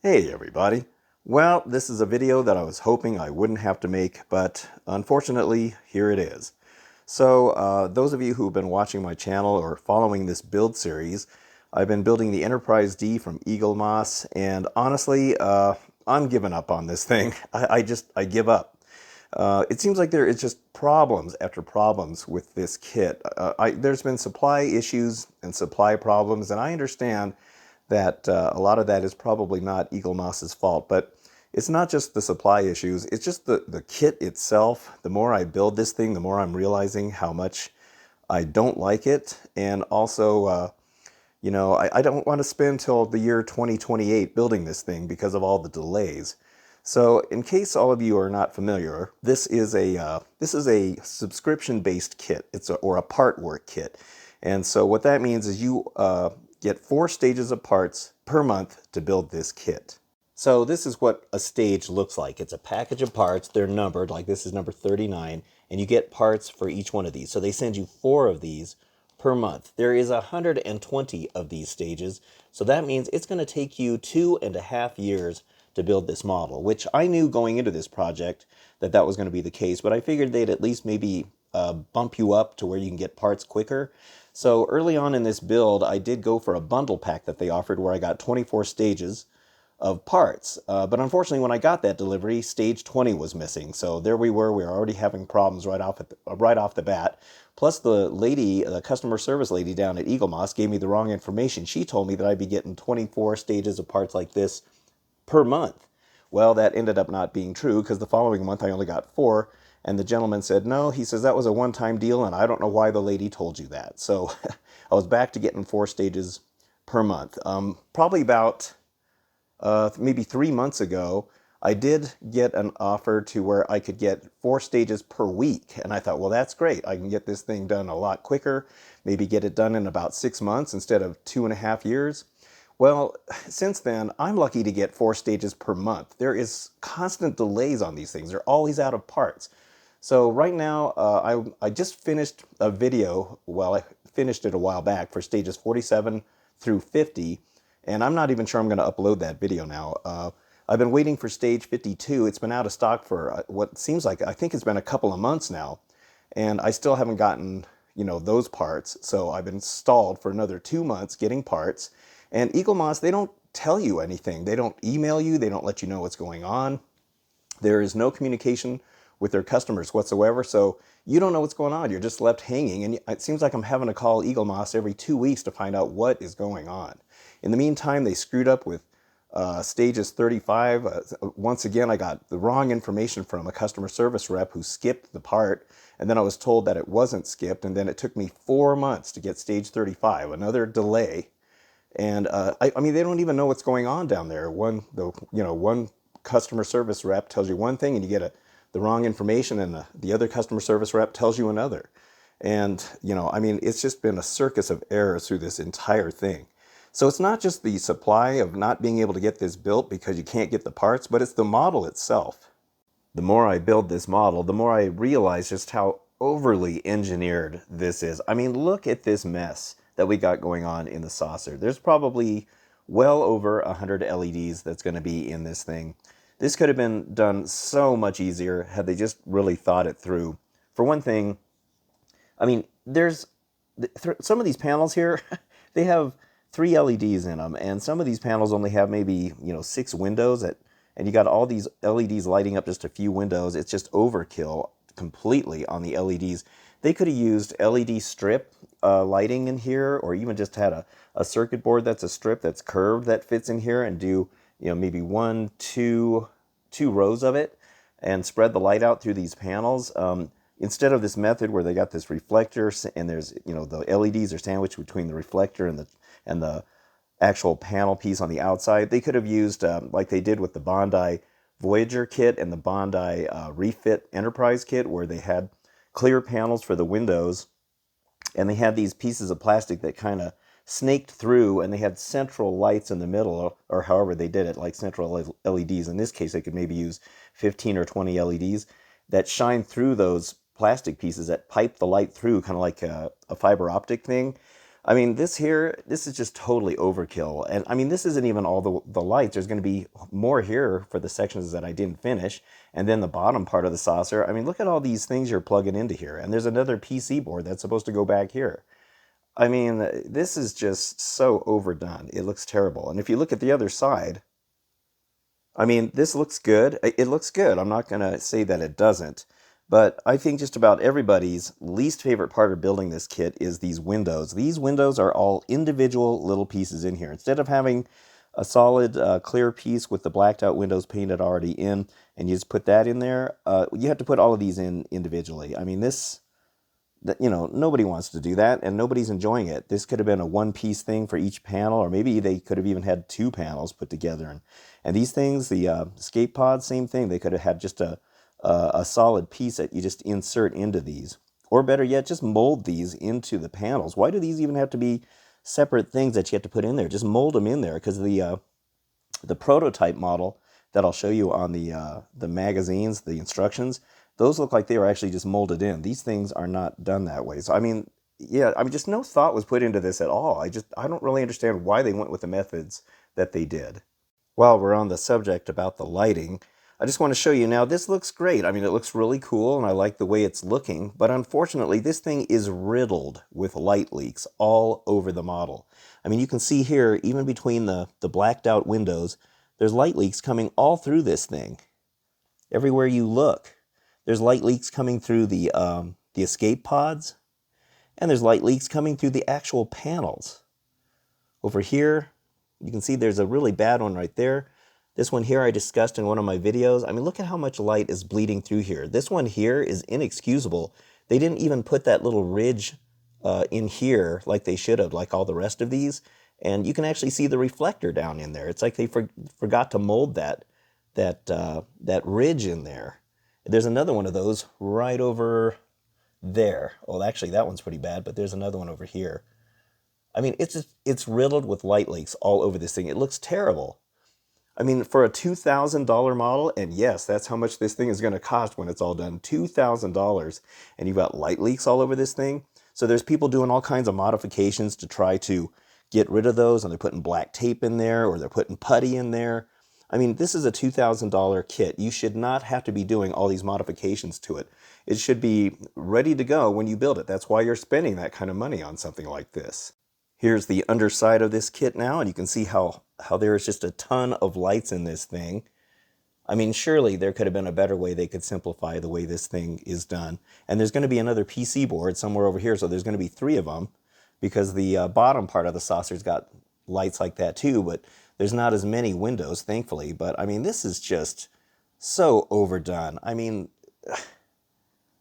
Hey everybody. Well, this is a video that I was hoping I wouldn't have to make, but unfortunately, here it is. So, those of you who've been watching my channel or following this build series, I've been building the Enterprise D from Eaglemoss, and honestly, I'm giving up on this thing. I give up. It seems like there is just problems after problems with this kit. There's been supply issues and supply problems, and I understand that a lot of that is probably not Eaglemoss's fault, but it's not just the supply issues, it's just the kit itself. The more I build this thing, the more I'm realizing how much I don't like it, and also, I don't want to spend till the year 2028 building this thing because of all the delays. So, in case all of you are not familiar, this is a subscription-based kit. Or a part work kit, and so what that means is you get 4 stages of parts per month to build this kit. So this is what a stage looks like. It's a package of parts. They're numbered, like this is number 39, and you get parts for each one of these. So they send you 4 of these per month. There is 120 of these stages, so that means it's going to take you 2.5 years to build this model, which I knew going into this project that was going to be the case, but I figured they'd at least maybe bump you up to where you can get parts quicker. So early on in this build, I did go for a bundle pack that they offered where I got 24 stages of parts. But unfortunately, when I got that delivery, stage 20 was missing. So there we were already having problems right off the bat. Plus, the customer service lady down at Eaglemoss gave me the wrong information. She told me that I'd be getting 24 stages of parts like this per month. Well, that ended up not being true because the following month I only got 4. And the gentleman said, no, he says that was a one-time deal, and I don't know why the lady told you that. So I was back to getting 4 stages per month. Probably about maybe 3 months ago, I did get an offer to where I could get 4 stages per week. And I thought, well, that's great. I can get this thing done a lot quicker, maybe get it done in about 6 months instead of 2.5 years. Well, since then, I'm lucky to get 4 stages per month. There is constant delays on these things. They're always out of parts. So right now, I just finished a video. Well, I finished it a while back for stages 47 through 50, and I'm not even sure I'm going to upload that video now. I've been waiting for stage 52. It's been out of stock for what seems like, I think it's been a couple of months now, and I still haven't gotten, those parts. So I've been stalled for another 2 months getting parts. And Eaglemoss, they don't tell you anything. They don't email you. They don't let you know what's going on. There is no communication with their customers whatsoever, so you don't know what's going on. You're just left hanging, and it seems like I'm having to call Eaglemoss every 2 weeks to find out what is going on. In the meantime, they screwed up with stages 35. Once again, I got the wrong information from a customer service rep who skipped the part, and then I was told that it wasn't skipped, and then it took me 4 months to get stage 35, another delay. And I mean, they don't even know what's going on down there. One customer service rep tells you one thing, and you get the wrong information, and the other customer service rep tells you another. And I mean, it's just been a circus of errors through this entire thing. So it's not just the supply of not being able to get this built because you can't get the parts, but it's the model itself. The more I build this model, the more I realize just how overly engineered this is. I mean, look at this mess that we got going on in the saucer. There's probably well over 100 LEDs that's going to be in this thing. This could have been done so much easier had they just really thought it through. For one thing, I mean, there's some of these panels here, they have 3 LEDs in them, and some of these panels only have maybe, 6 windows, and you got all these LEDs lighting up just a few windows. It's just overkill completely on the LEDs. They could have used LED strip lighting in here, or even just had a circuit board that's a strip that's curved that fits in here, and do maybe two rows of it, and spread the light out through these panels. Instead of this method where they got this reflector, and there's the LEDs are sandwiched between the reflector and the actual panel piece on the outside, they could have used like they did with the Bondi Voyager kit and the Bondi Refit Enterprise kit, where they had clear panels for the windows, and they had these pieces of plastic that kind of snaked through, and they had central lights in the middle, or however they did it, like central LEDs. In this case, they could maybe use 15 or 20 LEDs that shine through those plastic pieces that pipe the light through, kind of like a fiber optic thing. I mean, this is just totally overkill. And I mean, this isn't even all the lights. There's going to be more here for the sections that I didn't finish. And then the bottom part of the saucer. I mean, look at all these things you're plugging into here. And there's another PC board that's supposed to go back here. I mean, this is just so overdone. It looks terrible. And if you look at the other side, I mean, this looks good. It looks good. I'm not going to say that it doesn't. But I think just about everybody's least favorite part of building this kit is these windows. These windows are all individual little pieces in here. Instead of having a solid clear piece with the blacked out windows painted already in, and you just put that in there, you have to put all of these in individually. I mean, nobody wants to do that, and nobody's enjoying it. This could have been a one-piece thing for each panel, or maybe they could have even had two panels put together. And these things, the escape pods, same thing. They could have had just a solid piece that you just insert into these. Or better yet, just mold these into the panels. Why do these even have to be separate things that you have to put in there? Just mold them in there, because the prototype model that I'll show you on the magazines, the instructions, those look like they were actually just molded in. These things are not done that way. So, I mean, yeah, I mean, just no thought was put into this at all. I don't really understand why they went with the methods that they did. While we're on the subject about the lighting, I just want to show you now, this looks great. I mean, it looks really cool, and I like the way it's looking, but unfortunately, this thing is riddled with light leaks all over the model. I mean, you can see here, even between the blacked out windows, there's light leaks coming all through this thing. Everywhere you look. There's light leaks coming through the escape pods, and there's light leaks coming through the actual panels. Over here, you can see there's a really bad one right there. This one here I discussed in one of my videos. I mean, look at how much light is bleeding through here. This one here is inexcusable. They didn't even put that little ridge in here like they should have, like all the rest of these. And you can actually see the reflector down in there. It's like they forgot to mold that ridge in there. There's another one of those right over there. Well, actually, that one's pretty bad, but there's another one over here. I mean, it's riddled with light leaks all over this thing. It looks terrible. I mean, for a $2,000 model, and yes, that's how much this thing is going to cost when it's all done, $2,000, and you've got light leaks all over this thing. So there's people doing all kinds of modifications to try to get rid of those, and they're putting black tape in there, or they're putting putty in there. I mean, this is a $2,000 kit. You should not have to be doing all these modifications to it. It should be ready to go when you build it. That's why you're spending that kind of money on something like this. Here's the underside of this kit now, and you can see how there is just a ton of lights in this thing. I mean, surely there could have been a better way they could simplify the way this thing is done. And there's going to be another PC board somewhere over here, so there's going to be 3 of them, because the bottom part of the saucer's got lights like that too, but there's not as many windows, thankfully. But I mean, this is just so overdone. I mean,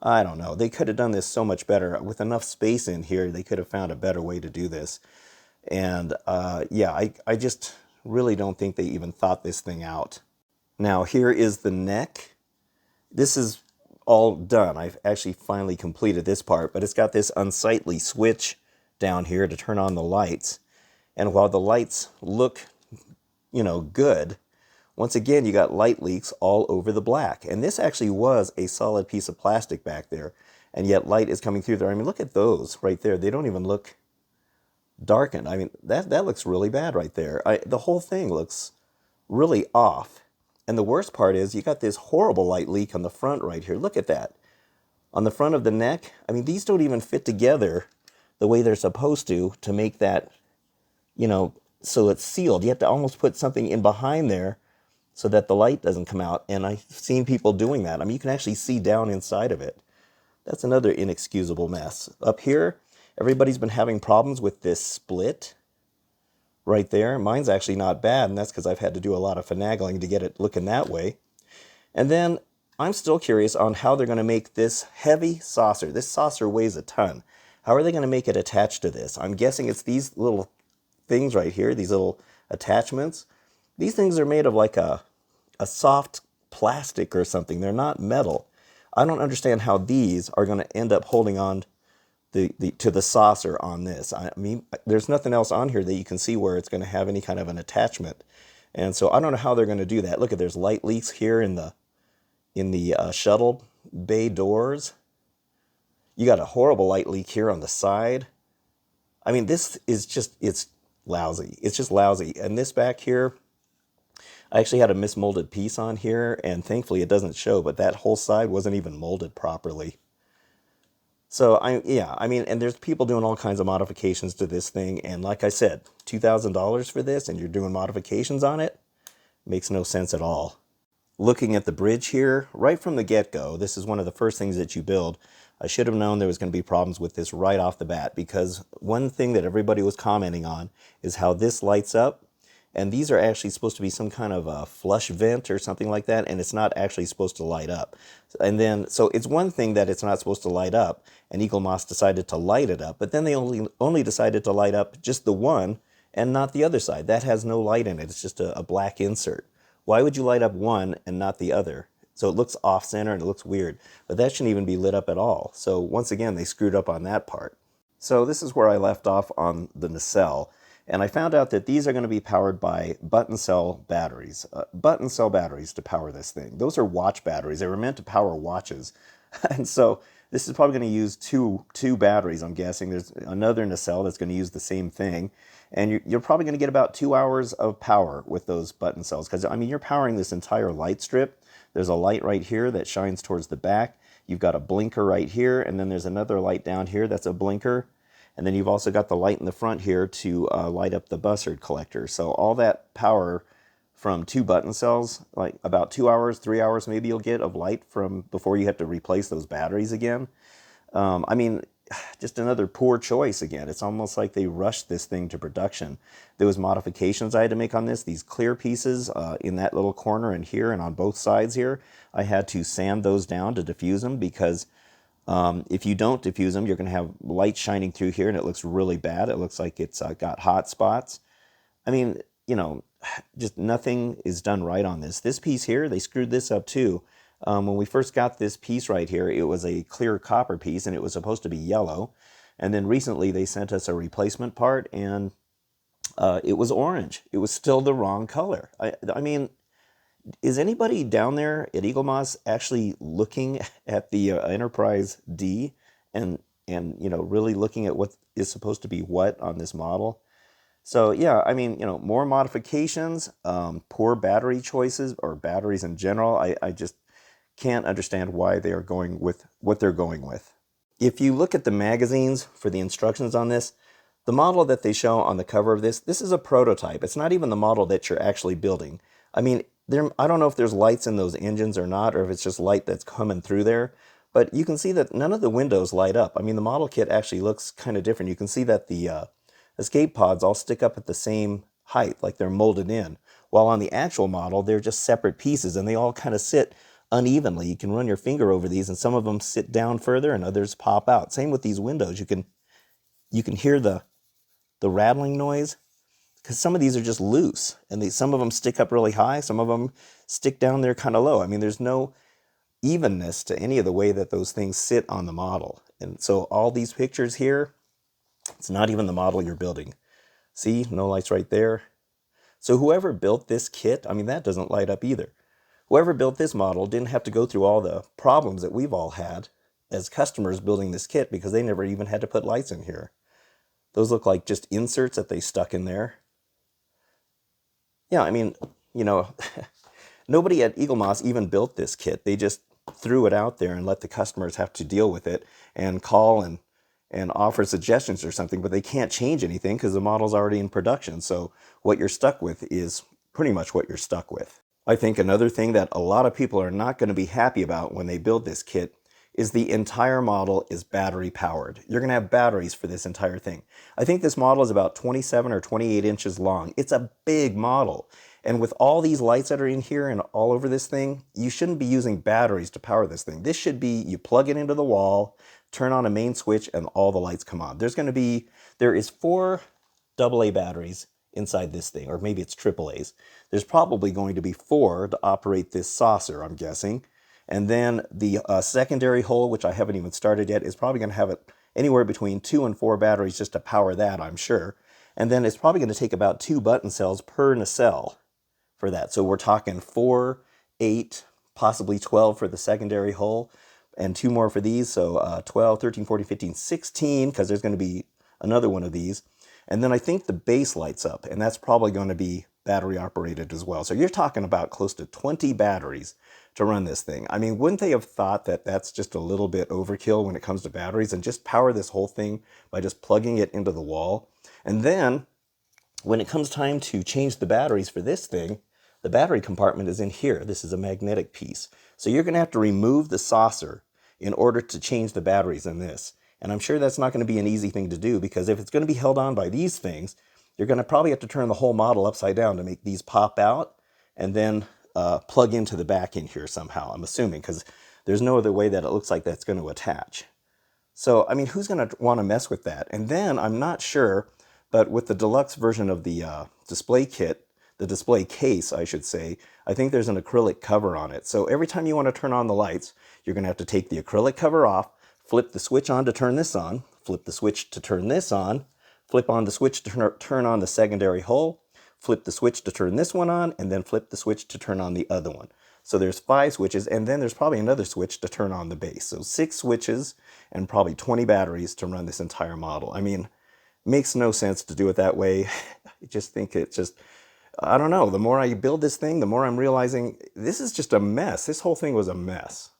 I don't know. They could have done this so much better. With enough space in here, they could have found a better way to do this. And yeah, I just really don't think they even thought this thing out. Now, here is the neck. This is all done. I've actually finally completed this part, but it's got this unsightly switch down here to turn on the lights. And while the lights look, good, once again, you got light leaks all over the black. And this actually was a solid piece of plastic back there, and yet light is coming through there. I mean, look at those right there. They don't even look darkened. I mean, that looks really bad right there. The whole thing looks really off. And the worst part is you got this horrible light leak on the front right here. Look at that. On the front of the neck, I mean, these don't even fit together the way they're supposed to make that, so it's sealed. You have to almost put something in behind there so that the light doesn't come out. And I've seen people doing that. I mean, you can actually see down inside of it. That's another inexcusable mess. Up here, everybody's been having problems with this split right there. Mine's actually not bad, and that's because I've had to do a lot of finagling to get it looking that way. And then I'm still curious on how they're going to make this heavy saucer. This saucer weighs a ton. How are they going to make it attached to this? I'm guessing it's these little things right here, these little attachments. These things are made of like a soft plastic or something. They're not metal. I don't understand how these are going to end up holding on to the saucer on this. I mean, there's nothing else on here that you can see where it's going to have any kind of an attachment. And so I don't know how they're going to do that. Look, there's light leaks here in the shuttle bay doors. You got a horrible light leak here on the side. I mean, this is just, it's lousy. It's just lousy. And this back here, I actually had a mismolded piece on here, and thankfully it doesn't show, but that whole side wasn't even molded properly. So yeah, I mean, and there's people doing all kinds of modifications to this thing, and like I said, $2,000 for this, and you're doing modifications on it, makes no sense at all. Looking at the bridge here, right from the get-go, this is one of the first things that you build. I should have known there was going to be problems with this right off the bat, because one thing that everybody was commenting on is how this lights up, and these are actually supposed to be some kind of a flush vent or something like that, and it's not actually supposed to light up. And then, so it's one thing that it's not supposed to light up, and Eaglemoss decided to light it up, but then they only decided to light up just the one and not the other side. That has no light in it. It's just a black insert. Why would you light up one and not the other? So it looks off-center and it looks weird, but that shouldn't even be lit up at all. So once again, they screwed up on that part. So this is where I left off on the nacelle, and I found out that these are going to be powered by button cell batteries. Button cell batteries to power this thing. Those are watch batteries. They were meant to power watches. And so this is probably going to use two batteries, I'm guessing. There's another nacelle that's going to use the same thing. And you're probably going to get about 2 hours of power with those button cells. Because, I mean, you're powering this entire light strip. There's a light right here that shines towards the back. You've got a blinker right here. And then there's another light down here that's a blinker. And then you've also got the light in the front here to light up the buzzard collector. So all that power from 2 button cells, like about 2 hours, 3 hours maybe you'll get of light from before you have to replace those batteries again. I mean, just another poor choice again. It's almost like they rushed this thing to production. There was modifications I had to make on this. These clear pieces in that little corner and here and on both sides here, I had to sand those down to diffuse them, because if you don't diffuse them, you're going to have light shining through here and it looks really bad. It looks like it's got hot spots. I mean, you know, just nothing is done right on this. This piece here, they screwed this up too. When we first got this piece right here, it was a clear copper piece and it was supposed to be yellow. And then recently they sent us a replacement part and it was orange. It was still the wrong color. I mean, is anybody down there at Eaglemoss actually looking at the Enterprise D and you know, really looking at what is supposed to be what on this model? So yeah, I mean, you know, more modifications, poor battery choices, or batteries in general. I just can't understand why they are going with what they're going with. If you look at the magazines for the instructions on this, the model that they show on the cover of this is a prototype. It's not even the model that you're actually building. I mean, I don't know if there's lights in those engines or not, or if it's just light that's coming through there, but you can see that none of the windows light up. I mean, the model kit actually looks kind of different. You can see that the escape pods all stick up at the same height, like they're molded in, while on the actual model, they're just separate pieces, and they all kind of sit unevenly. You can run your finger over these, and some of them sit down further, and others pop out. Same with these windows. You can hear the rattling noise, because some of these are just loose, and some of them stick up really high, some of them stick down there kind of low. I mean, there's no evenness to any of the way that those things sit on the model. And so all these pictures here, it's not even the model you're building. See, no lights right there. So whoever built this kit, I mean, that doesn't light up either. Whoever built this model didn't have to go through all the problems that we've all had as customers building this kit, because they never even had to put lights in here. Those look like just inserts that they stuck in there. Yeah, I mean, you know, nobody at Eaglemoss even built this kit. They just threw it out there and let the customers have to deal with it and call and offer suggestions or something, but they can't change anything because the model's already in production. So what you're stuck with is pretty much what you're stuck with. I think another thing that a lot of people are not going to be happy about when they build this kit is the entire model is battery powered. You're going to have batteries for this entire thing. I think this model is about 27 or 28 inches long. It's a big model. And with all these lights that are in here and all over this thing, you shouldn't be using batteries to power this thing. This should be, you plug it into the wall, turn on a main switch, and all the lights come on. There is 4 AA batteries inside this thing, or maybe it's AAAs. There's probably going to be 4 to operate this saucer, I'm guessing. And then the secondary hole, which I haven't even started yet, is probably going to have it anywhere between 2 and 4 batteries just to power that, I'm sure. And then it's probably going to take about 2 button cells per nacelle for that. So we're talking 4, 8, possibly 12 for the secondary hole, and 2 more for these. So 12, 13, 14, 15, 16, because there's going to be another one of these. And then I think the base lights up, and that's probably going to be battery operated as well. So you're talking about close to 20 batteries to run this thing. I mean, wouldn't they have thought that that's just a little bit overkill when it comes to batteries, and just power this whole thing by just plugging it into the wall? And then when it comes time to change the batteries for this thing, the battery compartment is in here. This is a magnetic piece. So you're going to have to remove the saucer in order to change the batteries in this. And I'm sure that's not going to be an easy thing to do, because if it's going to be held on by these things, you're going to probably have to turn the whole model upside down to make these pop out and then plug into the back in here somehow, I'm assuming, because there's no other way that it looks like that's going to attach. So, I mean, who's going to want to mess with that? And then I'm not sure, but with the deluxe version of the display kit, the display case, I should say, I think there's an acrylic cover on it. So every time you want to turn on the lights, you're going to have to take the acrylic cover off, flip the switch on to turn this on, flip the switch to turn this on, flip on the switch to turn on the secondary hull, flip the switch to turn this one on, and then flip the switch to turn on the other one. So there's 5 switches, and then there's probably another switch to turn on the base. So 6 switches and probably 20 batteries to run this entire model. I mean, makes no sense to do it that way. I just think it's just, I don't know, the more I build this thing, the more I'm realizing this is just a mess. This whole thing was a mess.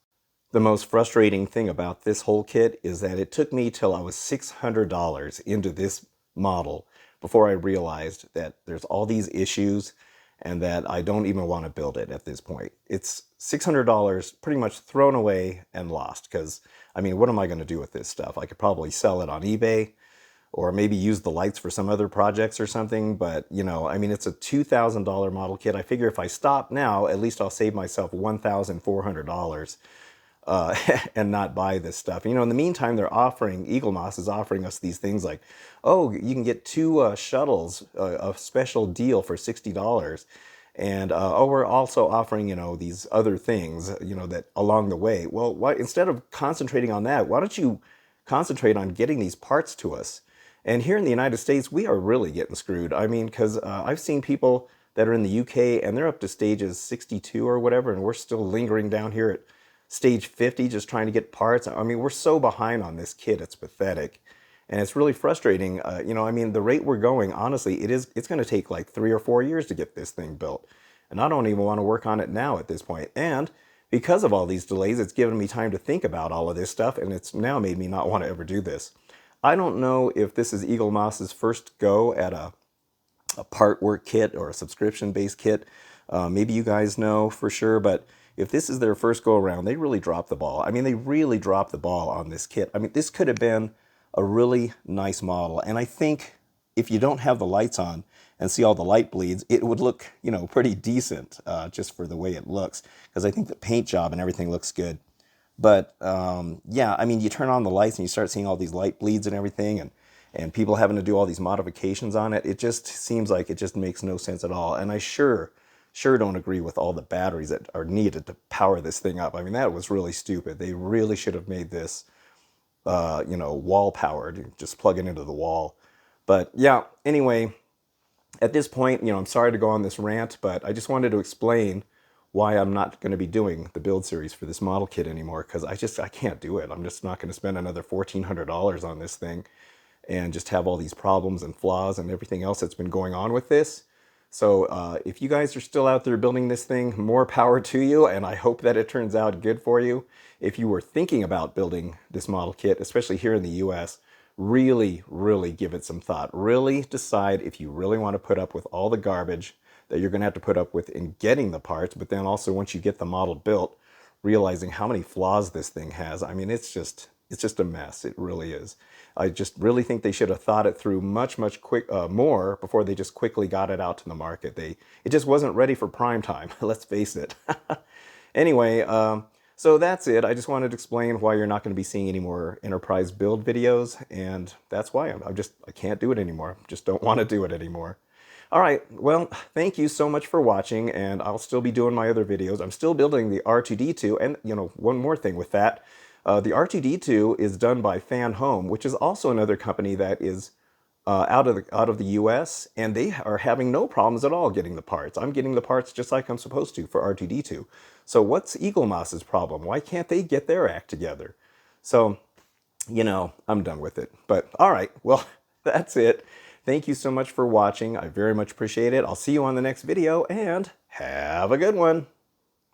The most frustrating thing about this whole kit is that it took me till I was $600 into this model before I realized that there's all these issues and that I don't even want to build it at this point. It's $600 pretty much thrown away and lost, because, I mean, what am I going to do with this stuff? I could probably sell it on eBay, or maybe use the lights for some other projects or something. But, you know, I mean, it's a $2,000 model kit. I figure if I stop now, at least I'll save myself $1,400 and not buy this stuff. You know, in the meantime, Eaglemoss is offering us these things like, oh, you can get 2 shuttles, a special deal for $60. And, oh, we're also offering, you know, these other things, you know, that along the way. Well, instead of concentrating on that, why don't you concentrate on getting these parts to us? And here in the United States, we are really getting screwed. I mean, because I've seen people that are in the UK and they're up to stages 62 or whatever, and we're still lingering down here at stage 50 just trying to get parts. I mean, we're so behind on this kit, it's pathetic. And it's really frustrating. You know, I mean, the rate we're going, honestly, it's going to take like 3 or 4 years to get this thing built. And I don't even want to work on it now at this point. And because of all these delays, it's given me time to think about all of this stuff, and it's now made me not want to ever do this. I don't know if this is Eaglemoss's first go at a part work kit or a subscription-based kit. Maybe you guys know for sure, but if this is their first go around, they really dropped the ball. I mean, they really dropped the ball on this kit. I mean, this could have been a really nice model. And I think if you don't have the lights on and see all the light bleeds, it would look, you know, pretty decent just for the way it looks. Because I think the paint job and everything looks good. But yeah, I mean, you turn on the lights and you start seeing all these light bleeds and everything, and people having to do all these modifications on it. It just seems like it just makes no sense at all. And I sure don't agree with all the batteries that are needed to power this thing up. I mean, that was really stupid. They really should have made this, you know, wall powered. Just plug it into the wall. But yeah, anyway, at this point, you know, I'm sorry to go on this rant, but I just wanted to explain why I'm not going to be doing the build series for this model kit anymore, because I can't do it. I'm just not going to spend another $1,400 on this thing and just have all these problems and flaws and everything else that's been going on with this. So if you guys are still out there building this thing, more power to you, and I hope that it turns out good for you. If you were thinking about building this model kit, especially here in the US, really, really give it some thought. Really decide if you really want to put up with all the garbage that you're going to have to put up with in getting the parts, but then also once you get the model built, realizing how many flaws this thing has. I mean, it's just a mess. It really is. I just really think they should have thought it through much more before they just quickly got it out to the market. It just wasn't ready for prime time. Let's face it. Anyway, so that's it. I just wanted to explain why you're not going to be seeing any more enterprise build videos, and that's why I can't do it anymore. Just don't want to do it anymore. All right, well, thank you so much for watching, and I'll still be doing my other videos. I'm still building the R2-D2, and, you know, one more thing with that. The R2-D2 is done by Fanhome, which is also another company that is out of the US, and they are having no problems at all getting the parts. I'm getting the parts just like I'm supposed to for R2-D2. So what's Eaglemoss's problem? Why can't they get their act together? So, you know, I'm done with it. But all right, well, That's it. Thank you so much for watching. I very much appreciate it. I'll see you on the next video, and have a good one.